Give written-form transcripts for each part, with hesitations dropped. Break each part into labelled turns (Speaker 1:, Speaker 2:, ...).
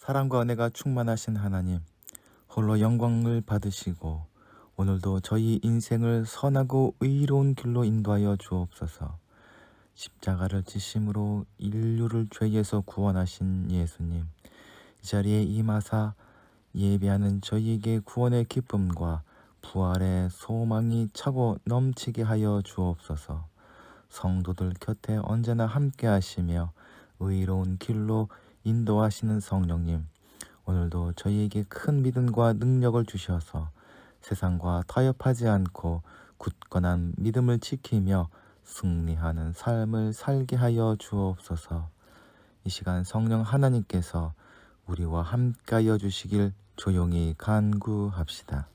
Speaker 1: 사랑과 은혜가 충만하신 하나님, 홀로 영광을 받으시고 오늘도 저희 인생을 선하고 의로운 길로 인도하여 주옵소서. 십자가를 지심으로 인류를 죄에서 구원하신 예수님, 이 자리에 임하사 예배하는 저희에게 구원의 기쁨과 부활의 소망이 차고 넘치게 하여 주옵소서. 성도들 곁에 언제나 함께 하시며 의로운 길로 인도하시는 성령님, 오늘도 저희에게 큰 믿음과 능력을 주셔서 세상과 타협하지 않고 굳건한 믿음을 지키며 승리하는 삶을 살게 하여 주옵소서. 이 시간 성령 하나님께서 우리와 함께하여 주시길 조용히 간구합시다.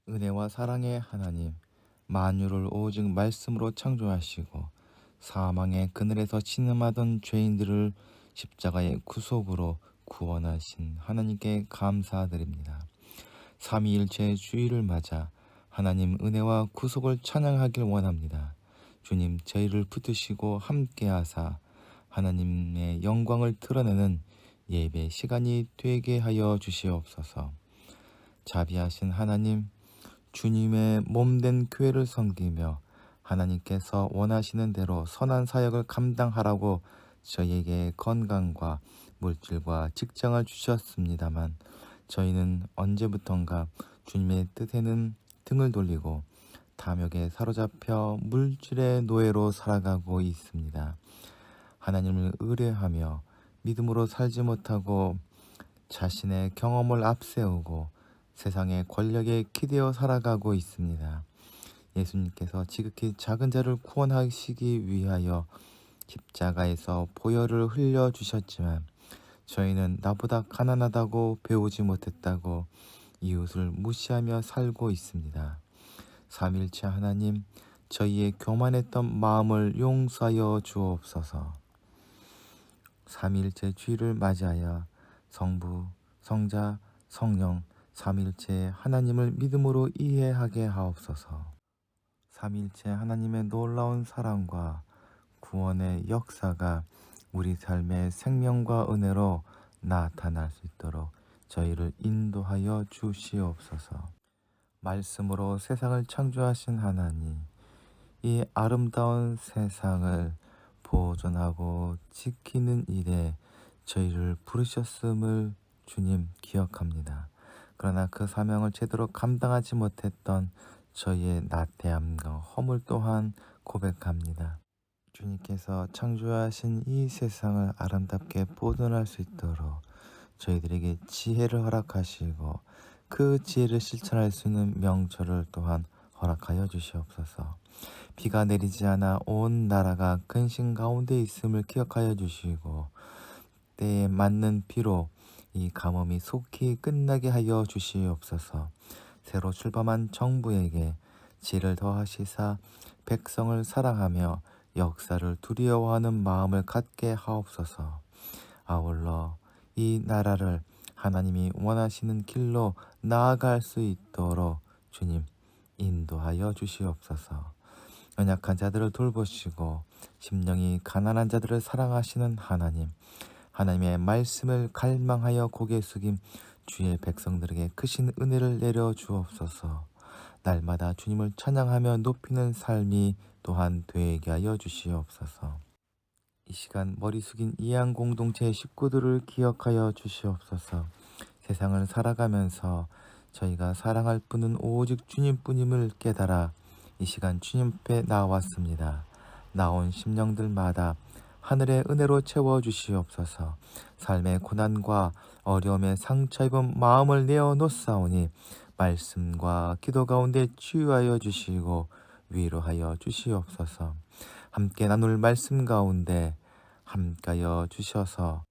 Speaker 1: 은혜와 사랑의 하나님, 만유를 오직 말씀으로 창조하시고 사망의 그늘에서 신음하던 죄인들을 십자가의 구속으로 구원하신 하나님께 감사드립니다. 삼위일체의 주일을 맞아 하나님 은혜와 구속을 찬양하길 원합니다. 주님, 저희를 붙드시고 함께하사 하나님의 영광을 드러내는 예배 시간이 되게 하여 주시옵소서. 자비하신 하나님, 주님의 몸된 교회를 섬기며 하나님께서 원하시는 대로 선한 사역을 감당하라고 저희에게 건강과 물질과 직장을 주셨습니다만, 저희는 언제부턴가 주님의 뜻에는 등을 돌리고 탐욕에 사로잡혀 물질의 노예로 살아가고 있습니다. 하나님을 의뢰하며 믿음으로 살지 못하고 자신의 경험을 앞세우고 세상의 권력에 기대어 살아가고 있습니다. 예수님께서 지극히 작은 자를 구원하시기 위하여 십자가에서 보혈을 흘려주셨지만 저희는 나보다 가난하다고 배우지 못했다고 이웃을 무시하며 살고 있습니다. 삼일체 하나님, 저희의 교만했던 마음을 용서하여 주옵소서. 삼일체 주일을 맞이하여 성부, 성자, 성령 삼일체 하나님을 믿음으로 이해하게 하옵소서. 삼일체 하나님의 놀라운 사랑과 구원의 역사가 우리 삶의 생명과 은혜로 나타날 수 있도록 저희를 인도하여 주시옵소서. 말씀으로 세상을 창조하신 하나님, 이 아름다운 세상을 보존하고 지키는 일에 저희를 부르셨음을 주님 기억합니다. 그러나 그 사명을 제대로 감당하지 못했던 저희의 나태함과 허물 또한 고백합니다. 주님께서 창조하신 이 세상을 아름답게 보존할 수 있도록 저희들에게 지혜를 허락하시고 그 지혜를 실천할 수 있는 명철을 또한 허락하여 주시옵소서. 비가 내리지 않아 온 나라가 근심 가운데 있음을 기억하여 주시고 때에 맞는 비로 이 가뭄이 속히 끝나게 하여 주시옵소서. 새로 출범한 정부에게 지혜를 더하시사 백성을 사랑하며 역사를 두려워하는 마음을 갖게 하옵소서. 아울러 이 나라를 하나님이 원하시는 길로 나아갈 수 있도록 주님 인도하여 주시옵소서. 연약한 자들을 돌보시고 심령이 가난한 자들을 사랑하시는 하나님, 하나님의 말씀을 갈망하여 고개 숙임 주의 백성들에게 크신 은혜를 내려 주옵소서. 날마다 주님을 찬양하며 높이는 삶이 또한 되게 하여 주시옵소서. 이 시간 머리 숙인 이양 공동체 식구들을 기억하여 주시옵소서. 세상을 살아가면서 저희가 사랑할 분은 오직 주님뿐임을 깨달아 이 시간 주님 앞에 나왔습니다. 나온 심령들마다 하늘의 은혜로 채워주시옵소서. 삶의 고난과 어려움에 상처 입은 마음을 내어놓사오니 말씀과 기도 가운데 치유하여 주시고 위로하여 주시옵소서. 함께 나눌 말씀 가운데 함께하여 주셔서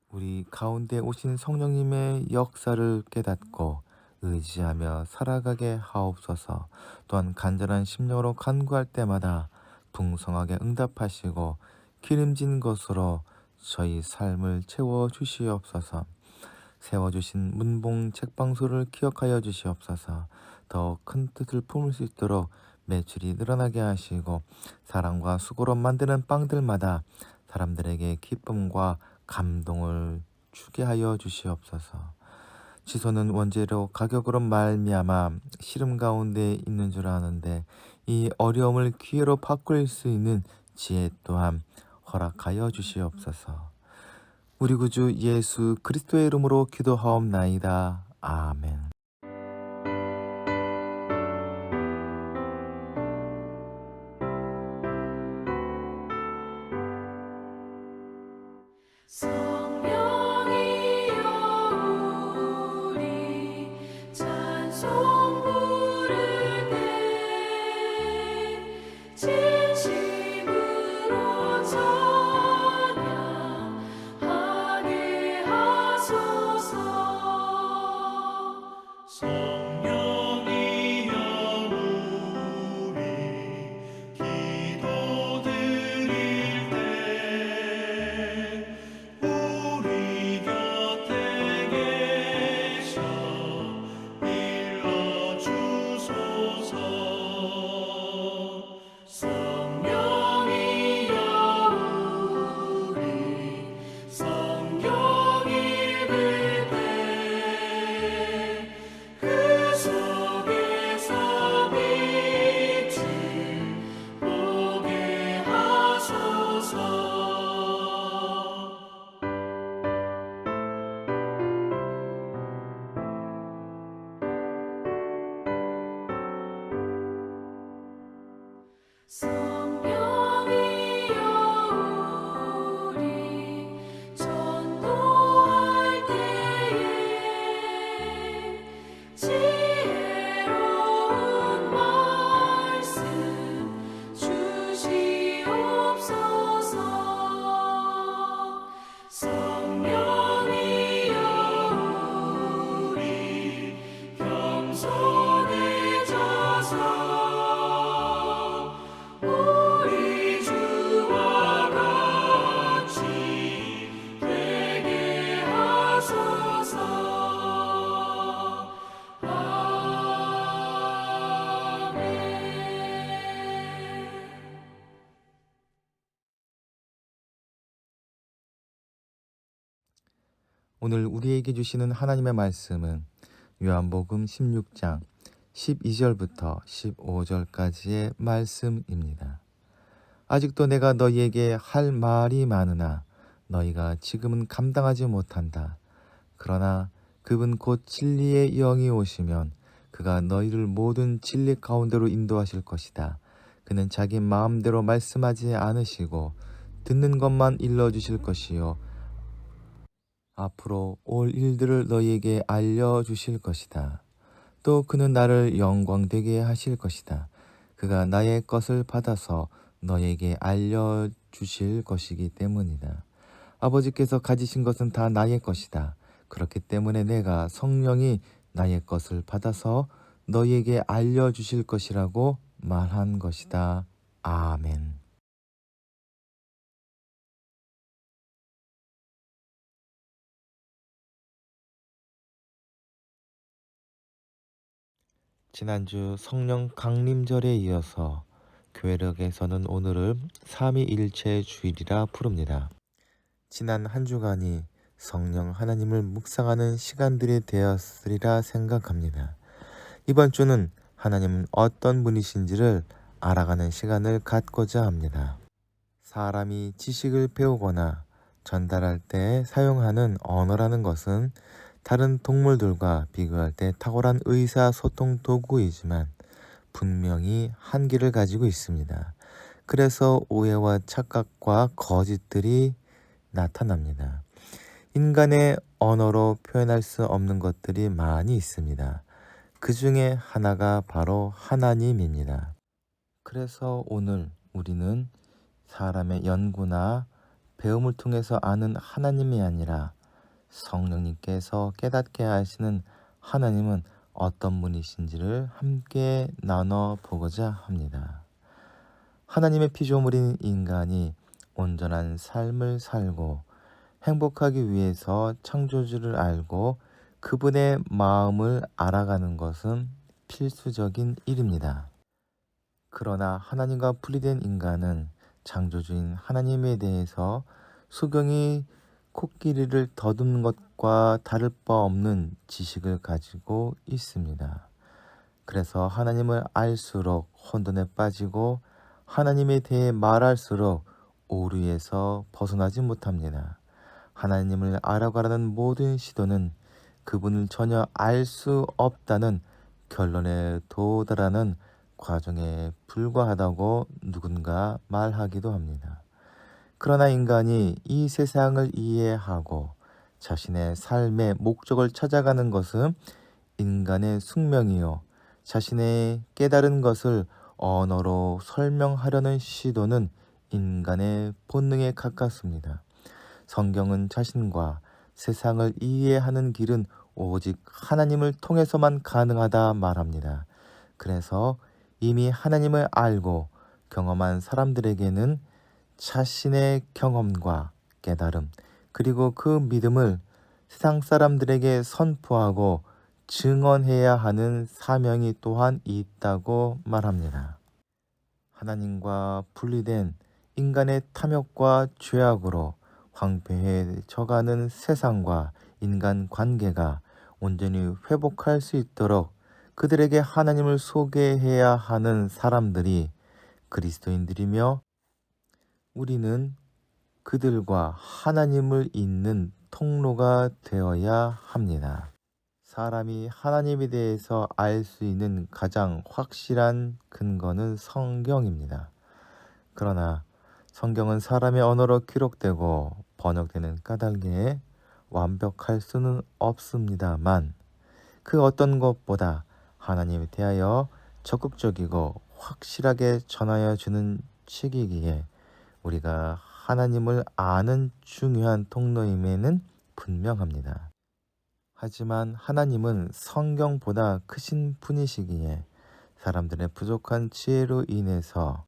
Speaker 1: 우리 가운데 오신 성령님의 역사를 깨닫고 의지하며 살아가게 하옵소서. 또한 간절한 심령으로 간구할 때마다 풍성하게 응답하시고 기름진 것으로 저희 삶을 채워 주시옵소서. 세워주신 문봉 책방소를 기억하여 주시옵소서. 더 큰 뜻을 품을 수 있도록 매출이 늘어나게 하시고 사랑과 수고로 만드는 빵들마다 사람들에게 기쁨과 감동을 주게 하여 주시옵소서. 지소는 원재료 가격으로 말미암아 시름 가운데 있는 줄 아는데 이 어려움을 기회로 바꿀 수 있는 지혜 또한 허락하여 주시옵소서. 우리 구주 예수 그리스도의 이름으로 기도하옵나이다. 아멘.
Speaker 2: 성령이여 우리 찬송 부를 때 진심으로 찬양하게 하소서.
Speaker 3: 성령이여 우리 기도드릴 때 우리 곁에 계셔 일러주소서. 성령이여 우리 성경 읽을 때 그 속에서 빛을 보게 하소서.
Speaker 2: 성령이여 우리 전도할 때에 지혜로운 말씀 주시옵소서. 성령이여 우리 겸손해져서 우리 주와 같이 되게 하소서. 아멘.
Speaker 1: 오늘 우리에게 주시는 하나님의 말씀은 요한복음 16장 12절부터 15절까지의 말씀입니다. 아직도 내가 너희에게 할 말이 많으나 너희가 지금은 감당하지 못한다. 그러나 그분 곧 진리의 영이 오시면 그가 너희를 모든 진리 가운데로 인도하실 것이다. 그는 자기 마음대로 말씀하지 않으시고 듣는 것만 일러주실 것이요 앞으로 올 일들을 너희에게 알려주실 것이다. 또 그는 나를 영광되게 하실 것이다. 그가 나의 것을 받아서 너희에게 알려주실 것이기 때문이다. 아버지께서 가지신 것은 다 나의 것이다. 그렇기 때문에 내가 성령이 나의 것을 받아서 너희에게 알려주실 것이라고 말한 것이다. 아멘. 지난주 성령 강림절에 이어서 교회력에서는 오늘을 삼위일체 주일이라 부릅니다. 지난 한 주간이 성령 하나님을 묵상하는 시간들이 되었으리라 생각합니다. 이번 주는 하나님은 어떤 분이신지를 알아가는 시간을 갖고자 합니다. 사람이 지식을 배우거나 전달할 때 사용하는 언어라는 것은 다른 동물들과 비교할 때 탁월한 의사소통 도구이지만 분명히 한계를 가지고 있습니다. 그래서 오해와 착각과 거짓들이 나타납니다. 인간의 언어로 표현할 수 없는 것들이 많이 있습니다. 그 중에 하나가 바로 하나님입니다. 그래서 오늘 우리는 사람의 연구나 배움을 통해서 아는 하나님이 아니라 성령님께서 깨닫게 하시는 하나님은 어떤 분이신지를 함께 나눠보고자 합니다. 하나님의 피조물인 인간이 온전한 삶을 살고 행복하기 위해서 창조주를 알고 그분의 마음을 알아가는 것은 필수적인 일입니다. 그러나 하나님과 분리된 인간은 창조주인 하나님에 대해서 소경이 코끼리를 더듬는 것과 다를 바 없는 지식을 가지고 있습니다. 그래서 하나님을 알수록 혼돈에 빠지고 하나님에 대해 말할수록 오류에서 벗어나지 못합니다. 하나님을 알아가라는 모든 시도는 그분을 전혀 알 수 없다는 결론에 도달하는 과정에 불과하다고 누군가 말하기도 합니다. 그러나 인간이 이 세상을 이해하고 자신의 삶의 목적을 찾아가는 것은 인간의 숙명이요. 자신의 깨달은 것을 언어로 설명하려는 시도는 인간의 본능에 가깝습니다. 성경은 자신과 세상을 이해하는 길은 오직 하나님을 통해서만 가능하다 말합니다. 그래서 이미 하나님을 알고 경험한 사람들에게는 자신의 경험과 깨달음, 그리고 그 믿음을 세상 사람들에게 선포하고 증언해야 하는 사명이 또한 있다고 말합니다. 하나님과 분리된 인간의 탐욕과 죄악으로 황폐해져가는 세상과 인간 관계가 온전히 회복할 수 있도록 그들에게 하나님을 소개해야 하는 사람들이 그리스도인들이며 우리는 그들과 하나님을 잇는 통로가 되어야 합니다. 사람이 하나님에 대해서 알 수 있는 가장 확실한 근거는 성경입니다. 그러나 성경은 사람의 언어로 기록되고 번역되는 까닭에 완벽할 수는 없습니다만 그 어떤 것보다 하나님에 대하여 적극적이고 확실하게 전하여 주는 책이기에 우리가 하나님을 아는 중요한 통로임에는 분명합니다. 하지만 하나님은 성경보다 크신 분이시기에 사람들의 부족한 지혜로 인해서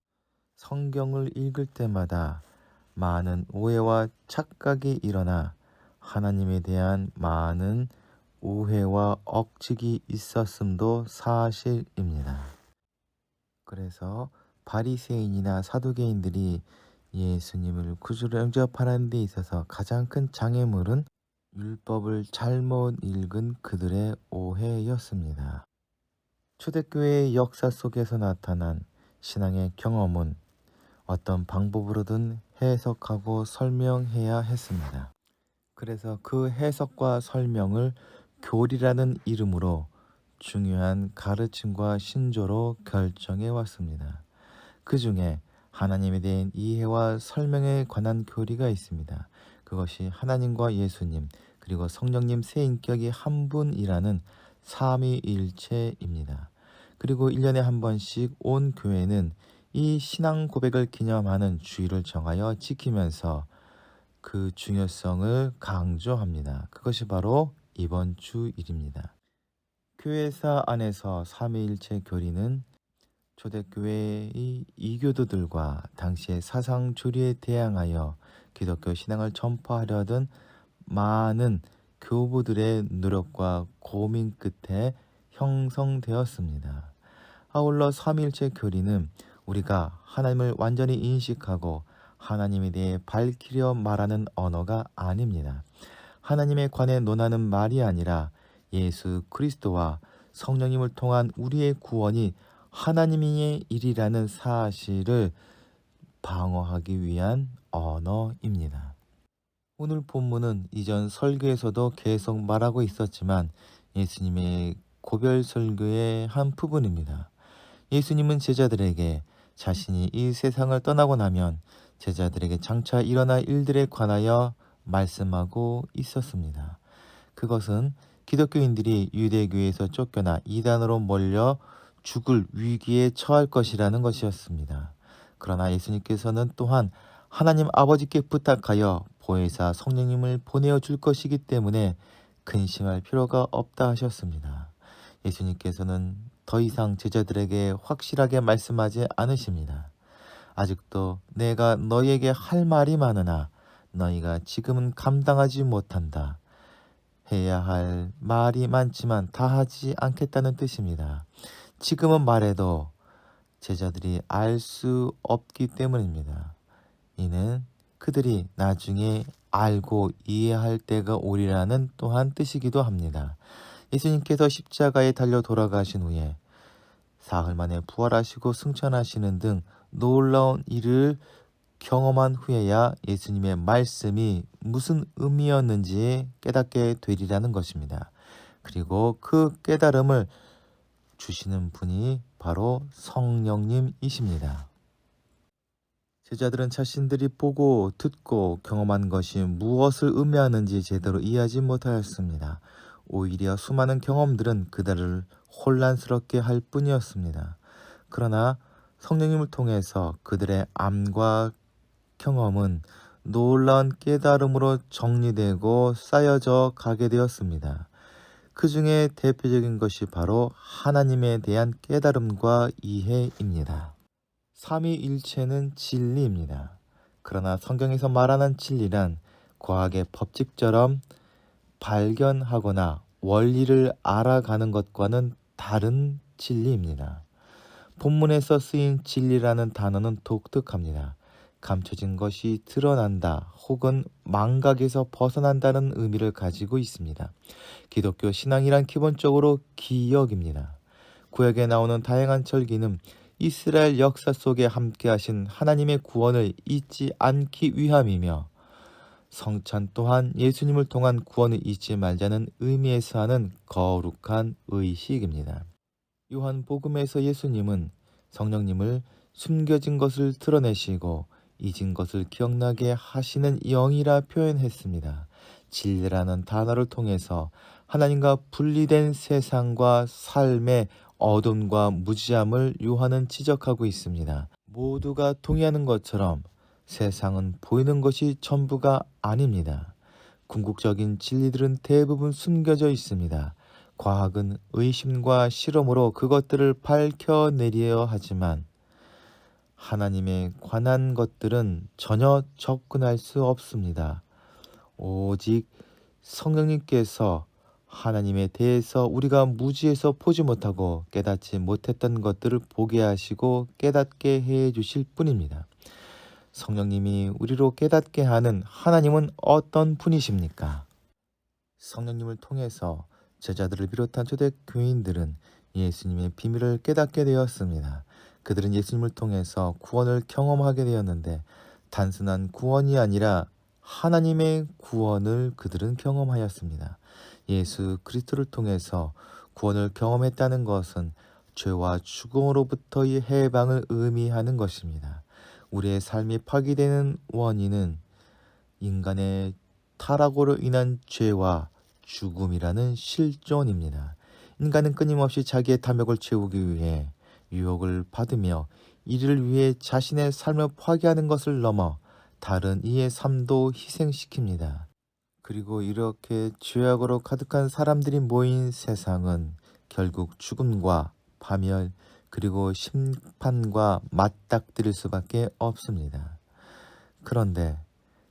Speaker 1: 성경을 읽을 때마다 많은 오해와 착각이 일어나 하나님에 대한 많은 오해와 억측이 있었음도 사실입니다. 그래서 바리새인이나 사두개인들이 예수님을 구주로 영접하는 데 있어서 가장 큰 장애물은 율법을 잘못 읽은 그들의 오해였습니다. 초대교회의 역사 속에서 나타난 신앙의 경험은 어떤 방법으로든 해석하고 설명해야 했습니다. 그래서 그 해석과 설명을 교리라는 이름으로 중요한 가르침과 신조로 결정해 왔습니다. 그 중에 하나님에 대한 이해와 설명에 관한 교리가 있습니다. 그것이 하나님과 예수님 그리고 성령님 세 인격이 한 분이라는 삼위일체입니다. 그리고 1년에 한 번씩 온 교회는 이 신앙 고백을 기념하는 주일을 정하여 지키면서 그 중요성을 강조합니다. 그것이 바로 이번 주일입니다. 교회사 안에서 삼위일체 교리는 초대교회의 이교도들과 당시의 사상 조리에 대항하여 기독교 신앙을 전파하려던 많은 교부들의 노력과 고민 끝에 형성되었습니다. 아울러 삼위일체 교리는 우리가 하나님을 완전히 인식하고 하나님에 대해 밝히려 말하는 언어가 아닙니다. 하나님에 관해 논하는 말이 아니라 예수 그리스도와 성령님을 통한 우리의 구원이 하나님의 일이라는 사실을 방어하기 위한 언어입니다. 오늘 본문은 이전 설교에서도 계속 말하고 있었지만 예수님의 고별 설교의 한 부분입니다. 예수님은 제자들에게 자신이 이 세상을 떠나고 나면 제자들에게 장차 일어날 일들에 관하여 말씀하고 있었습니다. 그것은 기독교인들이 유대교에서 쫓겨나 이단으로 몰려 죽을 위기에 처할 것이라는 것이었습니다. 그러나 예수님께서는 또한 하나님 아버지께 부탁하여 보혜사 성령님을 보내어 줄 것이기 때문에 근심할 필요가 없다 하셨습니다. 예수님께서는 더 이상 제자들에게 확실하게 말씀하지 않으십니다. 아직도 내가 너희에게 할 말이 많으나 너희가 지금은 감당하지 못한다. 해야 할 말이 많지만 다 하지 않겠다는 뜻입니다. 지금은 말해도 제자들이 알 수 없기 때문입니다. 이는 그들이 나중에 알고 이해할 때가 오리라는 또한 뜻이기도 합니다. 예수님께서 십자가에 달려 돌아가신 후에 사흘 만에 부활하시고 승천하시는 등 놀라운 일을 경험한 후에야 예수님의 말씀이 무슨 의미였는지 깨닫게 되리라는 것입니다. 그리고 그 깨달음을 주시는 분이 바로 성령님이십니다. 제자들은 자신들이 보고 듣고 경험한 것이 무엇을 의미하는지 제대로 이해하지 못하였습니다. 오히려 수많은 경험들은 그들을 혼란스럽게 할 뿐이었습니다. 그러나 성령님을 통해서 그들의 암과 경험은 놀라운 깨달음으로 정리되고 쌓여져 가게 되었습니다. 그 중에 대표적인 것이 바로 하나님에 대한 깨달음과 이해입니다. 삼위일체는 진리입니다. 그러나 성경에서 말하는 진리란 과학의 법칙처럼 발견하거나 원리를 알아가는 것과는 다른 진리입니다. 본문에서 쓰인 진리라는 단어는 독특합니다. 감춰진 것이 드러난다 혹은 망각에서 벗어난다는 의미를 가지고 있습니다. 기독교 신앙이란 기본적으로 기억입니다. 구약에 나오는 다양한 절기는 이스라엘 역사 속에 함께하신 하나님의 구원을 잊지 않기 위함이며 성찬 또한 예수님을 통한 구원을 잊지 말자는 의미에서 하는 거룩한 의식입니다. 요한복음에서 예수님은 성령님을 숨겨진 것을 드러내시고 잊은 것을 기억나게 하시는 영이라 표현했습니다. 진리라는 단어를 통해서 하나님과 분리된 세상과 삶의 어둠과 무지함을 요한은 지적하고 있습니다. 모두가 동의하는 것처럼 세상은 보이는 것이 전부가 아닙니다. 궁극적인 진리들은 대부분 숨겨져 있습니다. 과학은 의심과 실험으로 그것들을 밝혀내려 하지만 하나님에 관한 것들은 전혀 접근할 수 없습니다. 오직 성령님께서 하나님에 대해서 우리가 무지해서 보지 못하고 깨닫지 못했던 것들을 보게 하시고 깨닫게 해 주실 뿐입니다. 성령님이 우리로 깨닫게 하는 하나님은 어떤 분이십니까? 성령님을 통해서 제자들을 비롯한 초대교인들은 예수님의 비밀을 깨닫게 되었습니다. 그들은 예수님을 통해서 구원을 경험하게 되었는데 단순한 구원이 아니라 하나님의 구원을 그들은 경험하였습니다. 예수 그리스도를 통해서 구원을 경험했다는 것은 죄와 죽음으로부터의 해방을 의미하는 것입니다. 우리의 삶이 파괴되는 원인은 인간의 타락으로 인한 죄와 죽음이라는 실존입니다. 인간은 끊임없이 자기의 탐욕을 채우기 위해 유혹을 받으며 이를 위해 자신의 삶을 파괴하는 것을 넘어 다른 이의 삶도 희생시킵니다. 그리고 이렇게 죄악으로 가득한 사람들이 모인 세상은 결국 죽음과 파멸 그리고 심판과 맞닥뜨릴 수밖에 없습니다. 그런데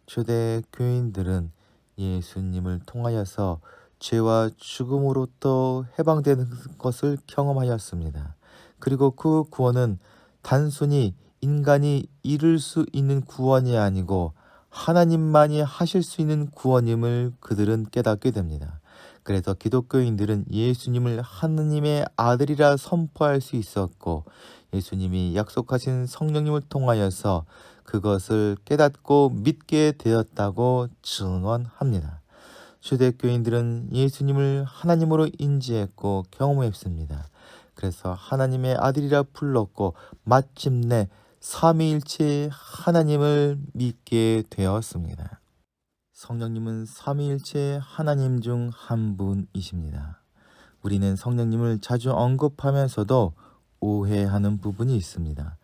Speaker 1: 초대 교인들은 예수님을 통하여서 죄와 죽음으로부터 해방되는 것을 경험하였습니다. 그리고 그 구원은 단순히 인간이 이룰 수 있는 구원이 아니고 하나님만이 하실 수 있는 구원임을 그들은 깨닫게 됩니다. 그래서 기독교인들은 예수님을 하느님의 아들이라 선포할 수 있었고 예수님이 약속하신 성령님을 통하여서 그것을 깨닫고 믿게 되었다고 증언합니다. 초대교인들은 예수님을 하나님으로 인지했고 경험했습니다. 그래서 하나님의 아들이라 불렀고 마침내 삼위일체 하나님을 믿게 되었습니다. 성령님은 삼위일체 하나님 중 한 분이십니다. 우리는 성령님을 자주 언급하면서도 오해하는 부분이 있습니다.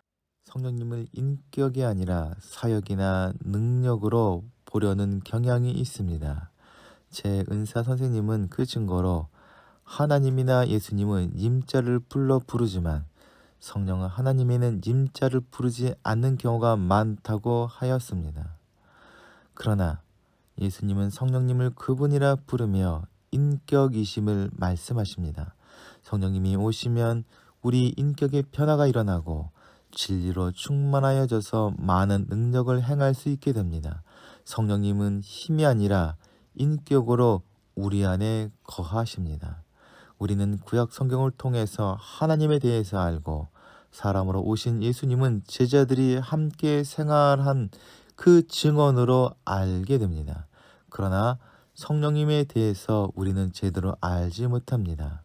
Speaker 1: 성령님을 인격이 아니라 사역이나 능력으로 보려는 경향이 있습니다. 제 은사 선생님은 그 증거로 하나님이나 예수님은 님자를 불러 부르지만 성령은 하나님에는 님자를 부르지 않는 경우가 많다고 하였습니다. 그러나 예수님은 성령님을 그분이라 부르며 인격이심을 말씀하십니다. 성령님이 오시면 우리 인격의 변화가 일어나고 진리로 충만하여져서 많은 능력을 행할 수 있게 됩니다. 성령님은 힘이 아니라 인격으로 우리 안에 거하십니다. 우리는 구약 성경을 통해서 하나님에 대해서 알고 사람으로 오신 예수님은 제자들이 함께 생활한 그 증언으로 알게 됩니다. 그러나 성령님에 대해서 우리는 제대로 알지 못합니다.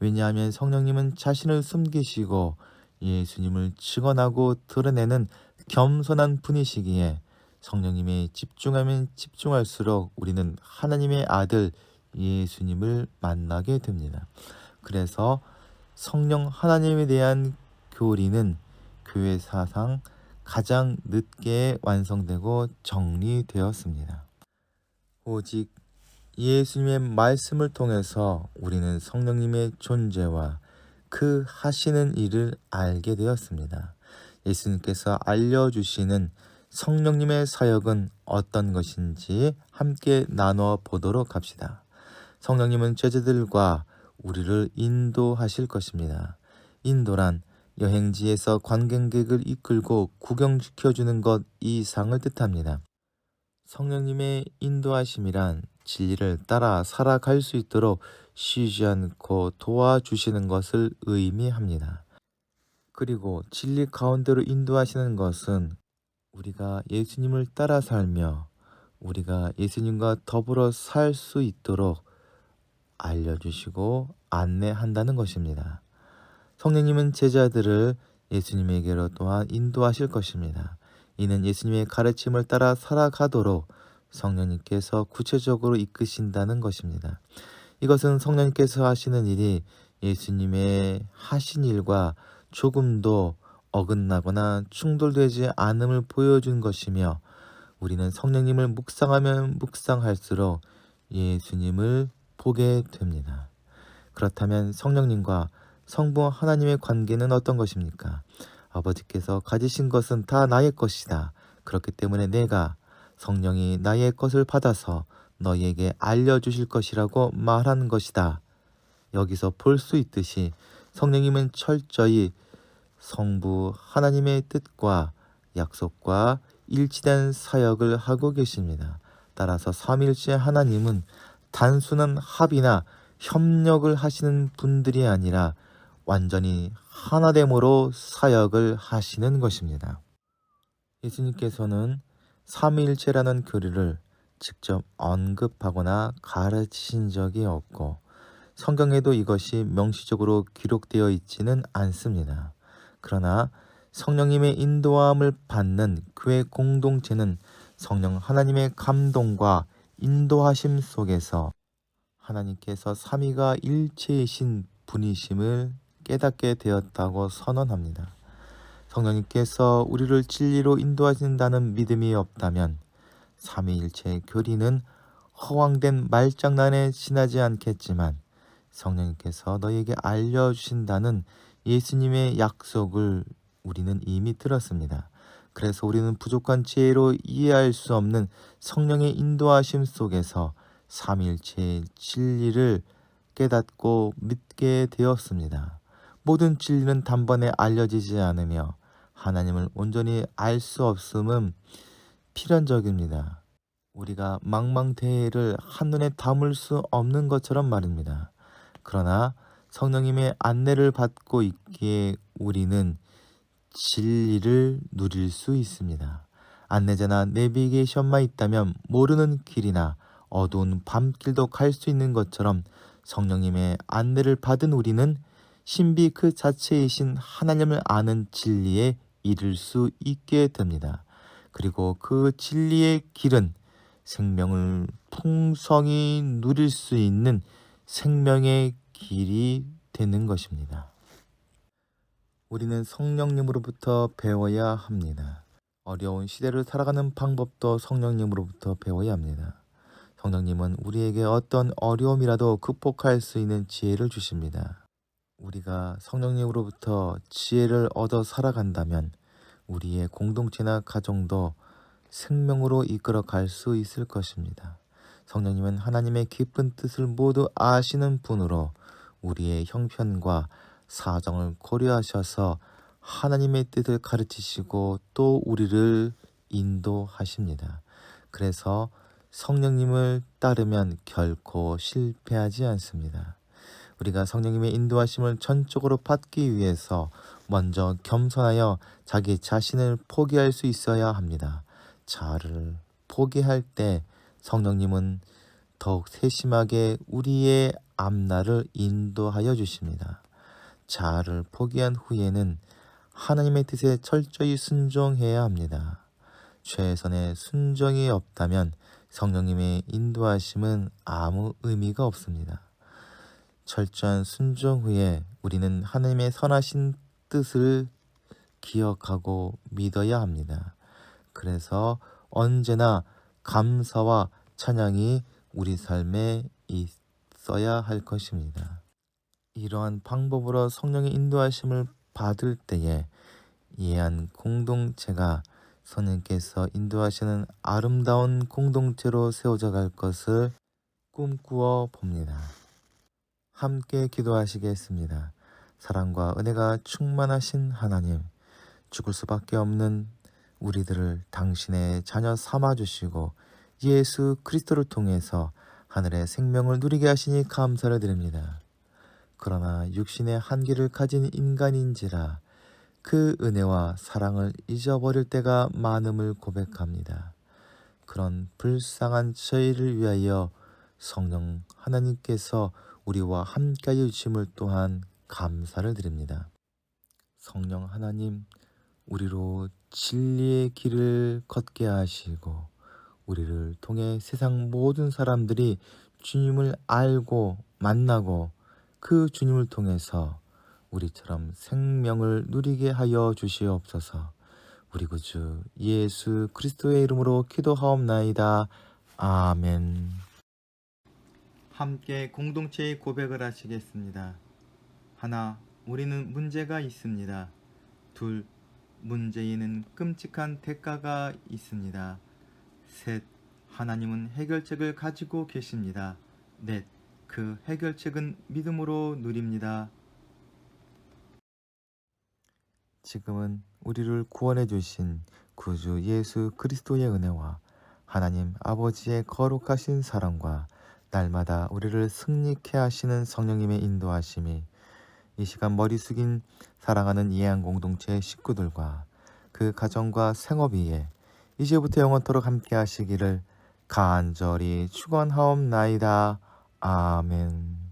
Speaker 1: 왜냐하면 성령님은 자신을 숨기시고 예수님을 증언하고 드러내는 겸손한 분이시기에 성령님에 집중하면 집중할수록 우리는 하나님의 아들 예수님을 만나게 됩니다. 그래서 성령 하나님에 대한 교리는 교회 사상 가장 늦게 완성되고 정리되었습니다. 오직 예수님의 말씀을 통해서 우리는 성령님의 존재와 그 하시는 일을 알게 되었습니다. 예수님께서 알려주시는 성령님의 사역은 어떤 것인지 함께 나눠 보도록 합시다. 성령님은 제자들과 우리를 인도하실 것입니다. 인도란 여행지에서 관광객을 이끌고 구경시켜주는 것 이상을 뜻합니다. 성령님의 인도하심이란 진리를 따라 살아갈 수 있도록 쉬지 않고 도와주시는 것을 의미합니다. 그리고 진리 가운데로 인도하시는 것은 우리가 예수님을 따라 살며 우리가 예수님과 더불어 살 수 있도록 알려주시고 안내한다는 것입니다. 성령님은 제자들을 예수님에게로 또한 인도하실 것입니다. 이는 예수님의 가르침을 따라 살아가도록 성령님께서 구체적으로 이끄신다는 것입니다. 이것은 성령님께서 하시는 일이 예수님의 하신 일과 조금도 어긋나거나 충돌되지 않음을 보여준 것이며 우리는 성령님을 묵상하면 묵상할수록 예수님을 보게 됩니다. 그렇다면 성령님과 성부 하나님의 관계는 어떤 것입니까? 아버지께서 가지신 것은 다 나의 것이다. 그렇기 때문에 내가 성령이 나의 것을 받아서 너희에게 알려주실 것이라고 말한 것이다. 여기서 볼 수 있듯이 성령님은 철저히 성부 하나님의 뜻과 약속과 일치된 사역을 하고 계십니다. 따라서 삼위일체 하나님은 단순한 합이나 협력을 하시는 분들이 아니라 완전히 하나됨으로 사역을 하시는 것입니다. 예수님께서는 삼위일체라는 교리를 직접 언급하거나 가르치신 적이 없고 성경에도 이것이 명시적으로 기록되어 있지는 않습니다. 그러나 성령님의 인도함을 받는 교회 공동체는 성령 하나님의 감동과 인도하심 속에서 하나님께서 삼위가 일체이신 분이심을 깨닫게 되었다고 선언합니다. 성령님께서 우리를 진리로 인도하신다는 믿음이 없다면 삼위일체의 교리는 허황된 말장난에 지나지 않겠지만 성령님께서 너희에게 알려주신다는 예수님의 약속을 우리는 이미 들었습니다. 그래서 우리는 부족한 지혜로 이해할 수 없는 성령의 인도하심 속에서 삼위일체의 진리를 깨닫고 믿게 되었습니다. 모든 진리는 단번에 알려지지 않으며 하나님을 온전히 알 수 없음은 필연적입니다. 우리가 망망대해를 한눈에 담을 수 없는 것처럼 말입니다. 그러나 성령님의 안내를 받고 있기에 우리는 진리를 누릴 수 있습니다. 안내자나 내비게이션만 있다면 모르는 길이나 어두운 밤길도 갈 수 있는 것처럼 성령님의 안내를 받은 우리는 신비 그 자체이신 하나님을 아는 진리에 이를 수 있게 됩니다. 그리고 그 진리의 길은 생명을 풍성히 누릴 수 있는 생명의 길이 되는 것입니다. 우리는 성령님으로부터 배워야 합니다. 어려운 시대를 살아가는 방법도 성령님으로부터 배워야 합니다. 성령님은 우리에게 어떤 어려움이라도 극복할 수 있는 지혜를 주십니다. 우리가 성령님으로부터 지혜를 얻어 살아간다면 우리의 공동체나 가정도 생명으로 이끌어 갈 수 있을 것입니다. 성령님은 하나님의 깊은 뜻을 모두 아시는 분으로 우리의 형편과 사정을 고려하셔서 하나님의 뜻을 가르치시고 또 우리를 인도하십니다. 그래서 성령님을 따르면 결코 실패하지 않습니다. 우리가 성령님의 인도하심을 전적으로 받기 위해서 먼저 겸손하여 자기 자신을 포기할 수 있어야 합니다. 자아를 포기할 때 성령님은 더욱 세심하게 우리의 앞날을 인도하여 주십니다. 자아를 포기한 후에는 하나님의 뜻에 철저히 순종해야 합니다. 최선의 순종이 없다면 성령님의 인도하심은 아무 의미가 없습니다. 철저한 순종 후에 우리는 하나님의 선하신 뜻을 기억하고 믿어야 합니다. 그래서 언제나 감사와 찬양이 우리 삶에 있어야 할 것입니다. 이러한 방법으로 성령의 인도하심을 받을 때에 이해한 공동체가 성령께서 인도하시는 아름다운 공동체로 세워져 갈 것을 꿈꾸어 봅니다. 함께 기도하시겠습니다. 사랑과 은혜가 충만하신 하나님, 죽을 수밖에 없는 우리들을 당신의 자녀 삼아주시고 예수 그리스도를 통해서 하늘의 생명을 누리게 하시니 감사를 드립니다. 그러나 육신의 한계를 가진 인간인지라 그 은혜와 사랑을 잊어버릴 때가 많음을 고백합니다. 그런 불쌍한 저희를 위하여 성령 하나님께서 우리와 함께하여 주심을 또한 감사를 드립니다. 성령 하나님, 우리로 진리의 길을 걷게 하시고 우리를 통해 세상 모든 사람들이 주님을 알고 만나고 그 주님을 통해서 우리처럼 생명을 누리게 하여 주시옵소서. 우리 구주 예수 그리스도의 이름으로 기도하옵나이다. 아멘. 함께 공동체의 고백을 하시겠습니다. 하나, 우리는 문제가 있습니다. 둘, 문제에는 끔찍한 대가가 있습니다. 셋, 하나님은 해결책을 가지고 계십니다. 넷, 그 해결책은 믿음으로 누립니다. 지금은 우리를 구원해 주신 구주 예수 그리스도의 은혜와 하나님 아버지의 거룩하신 사랑과 날마다 우리를 승리케 하시는 성령님의 인도하심이 이 시간 머리 숙인 사랑하는 예한 공동체 식구들과 그 가정과 생업 위에 이제부터 영원토록 함께 하시기를 간절히 축원하옵나이다. 아멘.